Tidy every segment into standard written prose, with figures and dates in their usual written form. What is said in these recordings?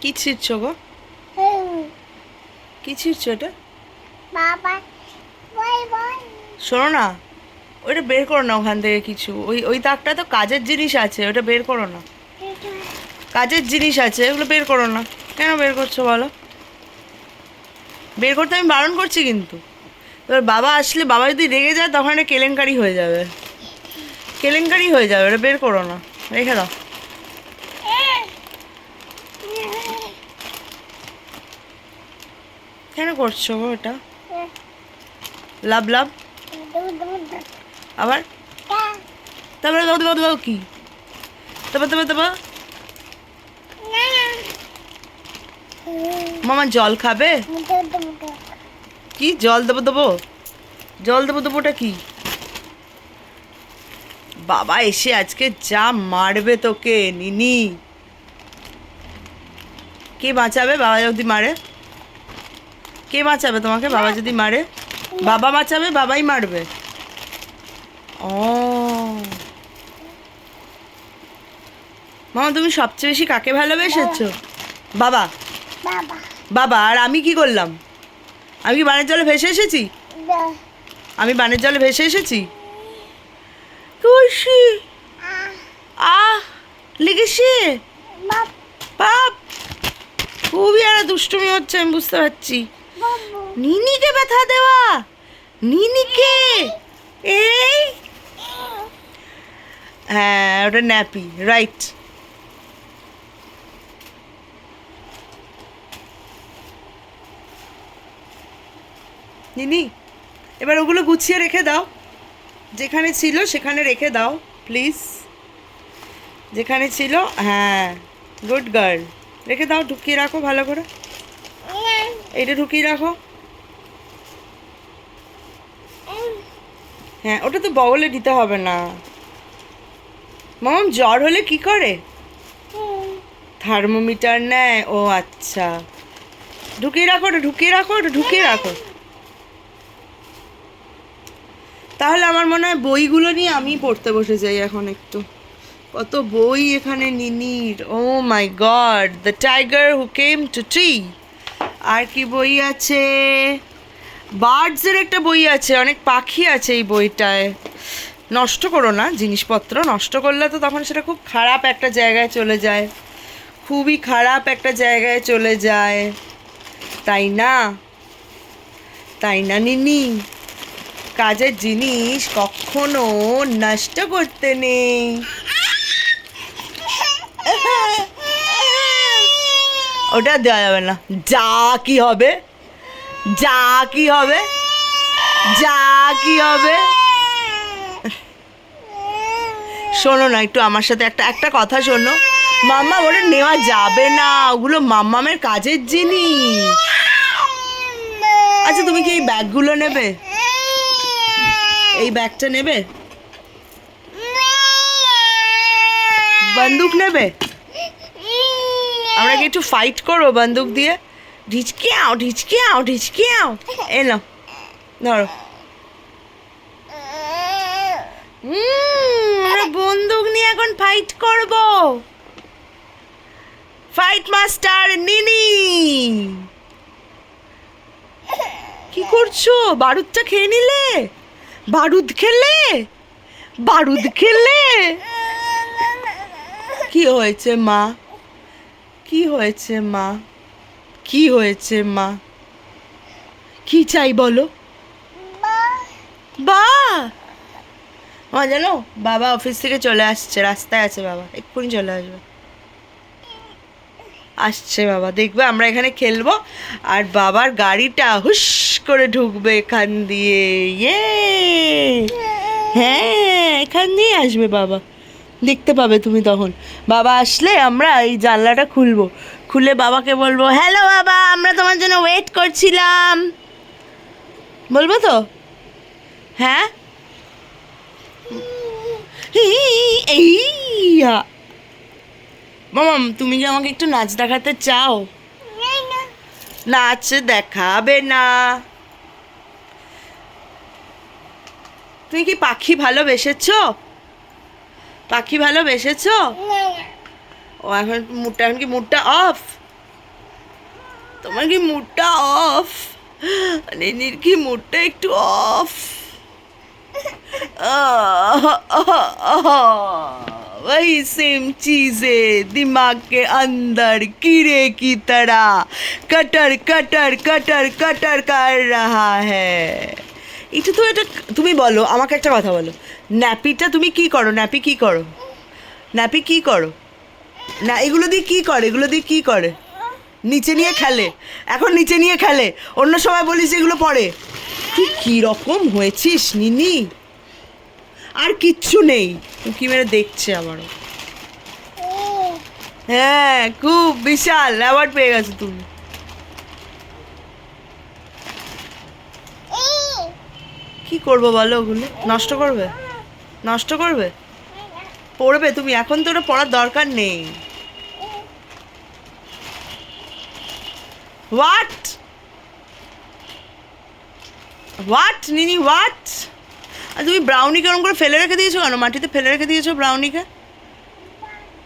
কি ছিঁড়ছো গো? কি ছিঁড়ছো এটা? শোনো না, ওইটা বের করো না ওখান থেকে কিছু। ওই ওই তাকটা তো কাজের জিনিস আছে, ওটা বের করো না। কাজের জিনিস আছে, ওগুলো বের করো না। কেন বের করছো বলো? বের করতে আমি বারণ করছি কিন্তু। এবার বাবা আসলে, বাবা যদি রেগে যায় তখন এটা কেলেঙ্কারি হয়ে যাবে। কেলেঙ্কারি হয়ে যাবে, ওটা বের করো না, রেখে দাও। কেন করছো গো এটা? লাভ লাভ আবার তারপরে দাও দাও দাও কি? তারপর তারপর তারপর মামা জল খাবে? কি জল দেবো দেবো? জল দেবো দেবোটা কি? বাবা এসে আজকে যা মারবে তোকে নিনি। কে বাঁচাবে বাবা যদি মারে? কে বাঁচাবে তোমাকে বাবা যদি মারে? বাবা বাঁচাবে, বাবাই মারবে। ও মামা, তুমি সবচেয়ে বেশি কাকে ভালোবেসেছো? বাবা। বাবা। আর আমি কি করলাম? আমি কি বানের জলে ভেসে এসেছি? আমি বানের জলে ভেসে এসেছি? খুশি। আহ লেগেছে বাপ। খুবই একটা দুষ্টুমি হচ্ছে, আমি বুঝতে পারছি। নিনিকে ব্যথা দেওয়া? নিনিকে? এই হ্যাঁ, ওটা ন্যাপি, রাইট। নিনি এবার ওগুলো গুছিয়ে রেখে দাও, যেখানে ছিল সেখানে রেখে দাও প্লিজ। যেখানে ছিল, হ্যাঁ গুড গার্ল, রেখে দাও, ঢুকিয়ে রাখো ভালো করে। এইটা ঢুকিয়ে রাখো। হ্যাঁ, ওটা তো বগলে দিতে হবে না। মাম জ্বর হলে কি করে? থার্মোমিটার নেয়। ও আচ্ছা, ঢুকিয়ে রাখো, ওটা ঢুকিয়ে রাখো, ওটা ঢুকিয়ে রাখো। তাহলে আমার মনে হয় বইগুলো নিয়ে আমি পড়তে বসে যাই এখন একটু। কত বই এখানে নিনির। Oh my God, the tiger who came to tree. আর কি বই আছে? বার্ডসের একটা বই আছে, অনেক পাখি আছে এই বইটায়। নষ্ট করো না জিনিসপত্র, নষ্ট করলে তো তখন সেটা খুব খারাপ একটা জায়গায় চলে যায়, খুবই খারাপ একটা জায়গায় চলে যায়, তাই না? তাই না নিনি? কাজের জিনিস কখনো নষ্ট করতে নেই। ওটা দেওয়া যাবে না। যা কি হবে? যা কি হবে? যা কি হবে? শোনো না একটু আমার সাথে, একটা একটা কথা শোনো। মাম্মা ওটা নেওয়া যাবে না, ওগুলো মাম্মামের কাজের জিনিস। আচ্ছা তুমি কি এই ব্যাগগুলো নেবে? এই ব্যাগটা নেবে? বন্দুক নেবে? আমরা কি একটু ফাইট করবো বন্দুক দিয়ে? ঢিচকিয়াও ঢিচকিয়াও ঢিচকিয়াও। এলো ধরো। আমরা বন্দুক নিয়ে এখন ফাইট করব। ফাইট মাস্টার নিনি। কি করছো? বারুদটা খেয়ে নিলে? বারুদ খেলে? বারুদ খেলে? কি হয়েছে মা? কি হয়েছে মা? কি হয়েছে মা? কি চাই বলো? বা মা জানো, বাবা অফিস থেকে চলে আসছে, রাস্তায় আছে বাবা, এক্ষুনি চলে আসবে। আসছে বাবা, দেখবে আমরা এখানে খেলবো আর বাবার গাড়িটা হুশ করে ঢুকবে এখান দিয়ে। ইয়ে হ্যাঁ, এখান দিয়ে আসবে বাবা, দেখতে পাবে তুমি তখন। বাবা আসলে আমরা এই জানলাটা খুলবো, খুলে বাবাকে বলবো, হ্যালো বাবা, আমরা তোমার জন্য ওয়েট করছিলাম, বলবো তো? হ্যাঁ এই মামাম, তুমি কি আমাকে একটু নাচ দেখাতে চাও? নাচ দেখাবে না? তুমি কি পাখি ভালোবেসেছো? পাখি ভালোবেসেছো? ও এখন মুডটা, এখন কি মুডটা অফ? তোমার কি মুডটা অফ? নিনির কি মুডটা একটু অফ? वही सेम चीजें दिमाग के अंदर कीड़े की तरह कटर कटर कटर कटर कर रहा है। এটা তো এটা তুমি বলো, আমাকে একটা কথা বলো, ন্যাপিটা তুমি কি করো? ন্যাপি কি করো? ন্যাপি কি করো? না এগুলো দিয়ে কি করে? এগুলো দিয়ে কি করে? নিচে নিয়ে খেলে, এখন নিচে নিয়ে খেলে, অন্য সময় বলিস এগুলো পড়ে। তুই কী রকম হয়েছিস নিনি? আর কিচ্ছু নেই, কি মেরে দেখছে আমারও। হ্যাঁ খুব বিশাল অ্যাওয়ার্ড পেয়ে গেছো তুমি। কি করবো বলো? ওগুলো নষ্ট করবে? নষ্ট করবে? পড়বে তুমি, এখন তো ওটা পড়ার দরকার নেই। What what Nini what? আর তুমি ব্রাউনিকে ওরকম করে ফেলে রেখে দিয়েছো কেন? মাটিতে ফেলে রেখে দিয়েছো ব্রাউনিকে?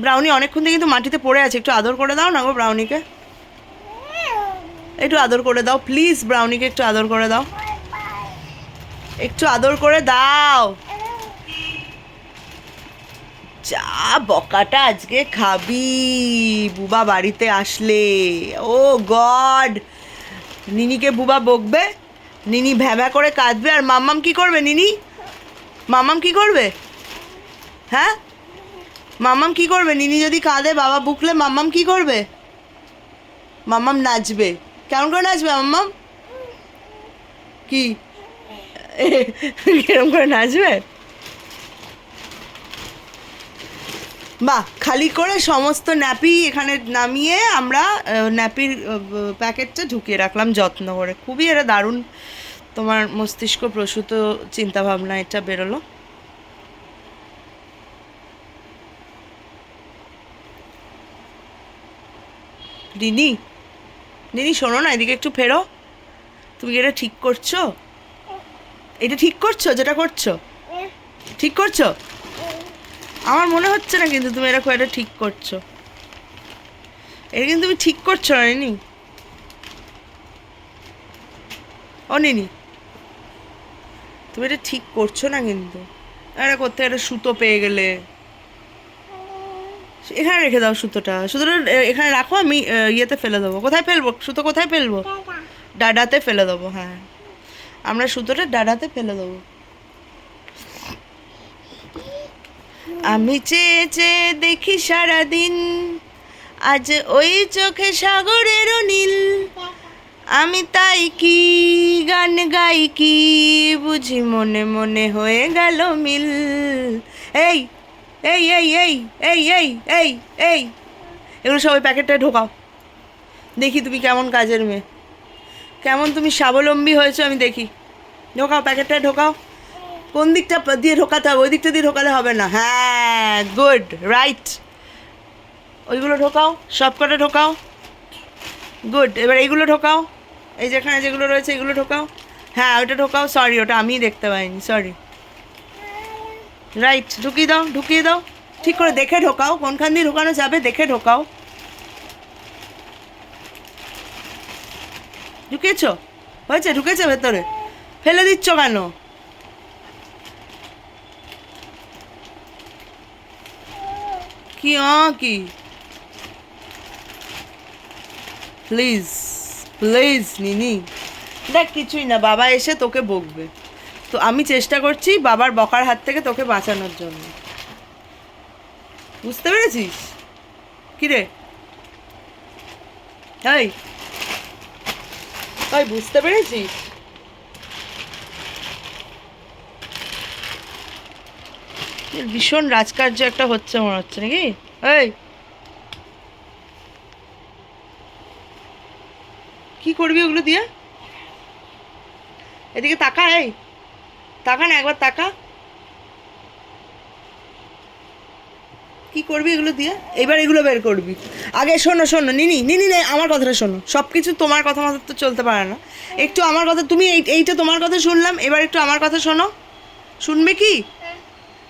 ব্রাউনি অনেকক্ষণ থেকে কিন্তু মাটিতে পড়ে আছে, একটু আদর করে দাও না গো ব্রাউনিকে, একটু আদর করে দাও প্লিজ, ব্রাউনিকে একটু আদর করে দাও, একটু আদর করে দাও। যা বকাটা আজকে খাবি বুবা বাড়িতে আসলে। ও গড, নিনিকে বুবা বকবে, নিনি ভ্যাভা করে কাঁদবে, আর মাম্মাম কি করবে? নিনি মাম্মাম কি করবে? হ্যাঁ মাম্মাম কি করবে? নিনি যদি কাঁদে, বাবা বুকলে মাম্মাম কি করবে? মাম্মাম নাচবে। কেমন করে নাচবে মাম্মাম? কি কেরম করে নাচবে? বাহ, খালি করে সমস্ত ন্যাপি এখানে নামিয়ে আমরা ন্যাপির প্যাকেটটা ঢুকিয়ে রাখলাম যত্ন করে। খুবই এটা দারুণ তোমার মস্তিষ্ক প্রসূত চিন্তাভাবনা এটা বেরোলো। নিনি নিনি শোনো না, এদিকে একটু ফেরো। তুমি কি এটা ঠিক করছো? এটা ঠিক করছো? যেটা করছো ঠিক করছো? আমার মনে হচ্ছে না কিন্তু তুমি এরকম এটা ঠিক করছো। এটা কিন্তু তুমি ঠিক করছো না নিনি। ও নিনি, তুমি এটা ঠিক করছো না কিন্তু। এটা করতে একটা সুতো পেয়ে গেলে, এখানে রেখে দাও সুতোটা। সুতোটা এখানে রাখো, আমি ইয়েতে ফেলে দেবো। কোথায় ফেলবো সুতো? কোথায় ফেলবো? ডাডাতে ফেলে দেবো। হ্যাঁ, আমরা সুতোটা ডাডাতে ফেলে দেবো। আমি চেয়ে চেয়ে দেখি সারাদিন, আজ ওই চোখে সাগরেরও নীল। আমি তাই কি গান গাই কি বুঝি, মনে মনে হয়ে গেল মিল। এই এই এই এই এই এই এই এই এগুলো সব ওই প্যাকেটটায় ঢোকাও, দেখি তুমি কেমন কাজের মেয়ে, কেমন তুমি স্বাবলম্বী হয়েছো আমি দেখি। ঢোকাও, প্যাকেটটায় ঢোকাও। কোন দিকটা দিয়ে ঢোকাতে হবে? ওই দিকটা দিয়ে ঢোকালে হবে না। হ্যাঁ গুড, রাইট, ওইগুলো ঢোকাও, সব কটা ঢোকাও। গুড, এবার এইগুলো ঢোকাও, এই যেখানে যেগুলো রয়েছে এগুলো ঢোকাও। হ্যাঁ ওইটা ঢোকাও, সরি ওটা আমিই দেখতে পাইনি, সরি। রাইট, ঢুকিয়ে দাও, ঢুকিয়ে দাও, ঠিক করে দেখে ঢোকাও, কোনখান দিয়ে ঢোকানো যাবে দেখে ঢোকাও। ঢুকিয়েছো? হয়েছে? ঢুকেছে ভেতরে? ফেলে দিচ্ছ কেন? কি কি প্লিজ প্লিজ নিনি, দেখ কিছুই না, বাবা এসে তোকে বকবে, তো আমি চেষ্টা করছি বাবার বকার হাত থেকে তোকে বাঁচানোর জন্য, বুঝতে পেরেছিস? কিরে এই ওই বুঝতে পেরেছিস? ভীষণ রাজকার্য একটা হচ্ছে মনে হচ্ছে নাকি? এই কি করবি ওগুলো দিয়ে? এদিকে তাকা, এই তাকা না, একবার তাকা। কি করবি এগুলো দিয়ে? এবার এগুলো বের করবি। আগে শোনো শোনো নিনি, নিনি নেই, আমার কথাটা শোনো। সব কিছু তোমার কথা মতো তো চলতে পারে না, একটু আমার কথা। তুমি এইটা তোমার কথা শুনলাম, এবার একটু আমার কথা শোনো। শুনবে কি?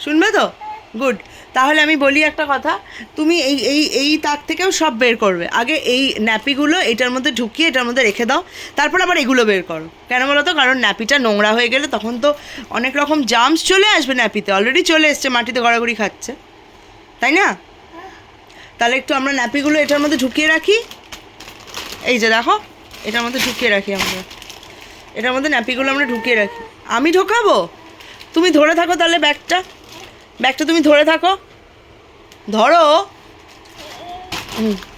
শুনবে তো? গুড। তাহলে আমি বলি একটা কথা, তুমি এই এই এই তাক থেকেও সব বের করবে। আগে এই ন্যাপিগুলো এটার মধ্যে ঢুকিয়ে এটার মধ্যে রেখে দাও, তারপর আবার এগুলো বের করো। কেন বলো তো? কারণ ন্যাপিটা নোংরা হয়ে গেলে তখন তো অনেক রকম জার্মস চলে আসবে ন্যাপিতে, অলরেডি চলে এসছে, মাটিতে গড়াগড়ি খাচ্ছে, তাই না? তাহলে একটু আমরা ন্যাপিগুলো এটার মধ্যে ঢুকিয়ে রাখি। এই যে দেখো, এটার মধ্যে ঢুকিয়ে রাখি আমরা, এটার মধ্যে ন্যাপিগুলো আমরা ঢুকিয়ে রাখি। আমি ঢোকাবো? তুমি ধরে থাকো তাহলে ব্যাগটা, ব্যাগটা তুমি ধরে থাকো, ধরো,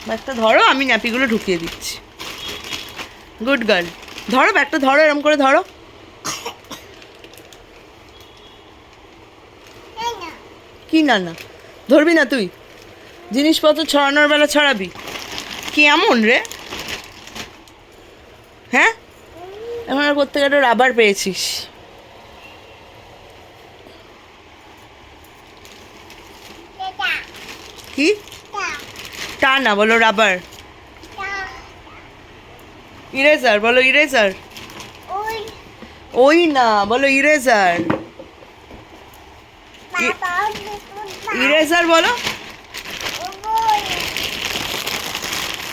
ব্যাগটা ধরো, আমি ন্যাপিগুলো ঢুকিয়ে দিচ্ছি। গুড গার্ল, ধরো ব্যাগটা, ধরো, এরম করে ধরো। কি না না ধরবি না তুই? জিনিসপত্র ছড়ানোর বেলা ছড়াবি? কি এমন রে? হ্যাঁ, এখন আর কোথেকে একটা রাবার পেয়েছিস? কি টা না, বলো রাবার। ইরেজার বলো, ইরেজার। ওই না, বলো ইরেজার। ইরেজার বলো।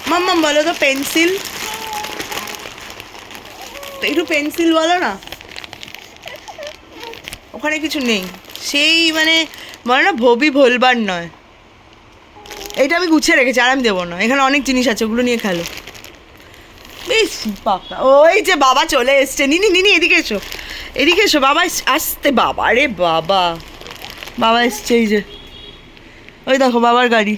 মাম্মাম বলো তো পেন্সিল, একটু পেন্সিল বলো না। ওখানে কিছু নেই, সেই মানে বলে না ভবি ভোলবার নয়। এইটা আমি গুছিয়ে রেখেছি, আর আমি দেবো না, এখানে অনেক জিনিস আছে, ওগুলো নিয়ে খেলো। বেশ বাবা, ওই যে বাবা চলে এসছে। নিনি নিনি এদিকে এসো, এদিকে এসো, বাবা আসতে, বাবা রে বাবা, বাবা এসছে, এই যে ওই দেখো বাবার গাড়ি।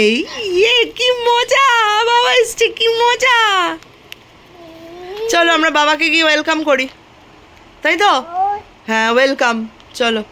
এই ইয়ে কি মজা, বাবা এসছে, কি মজা। চলো আমরা বাবাকে গিয়ে ওয়েলকাম করি, তাই তো? হ্যাঁ ওয়েলকাম, চলো।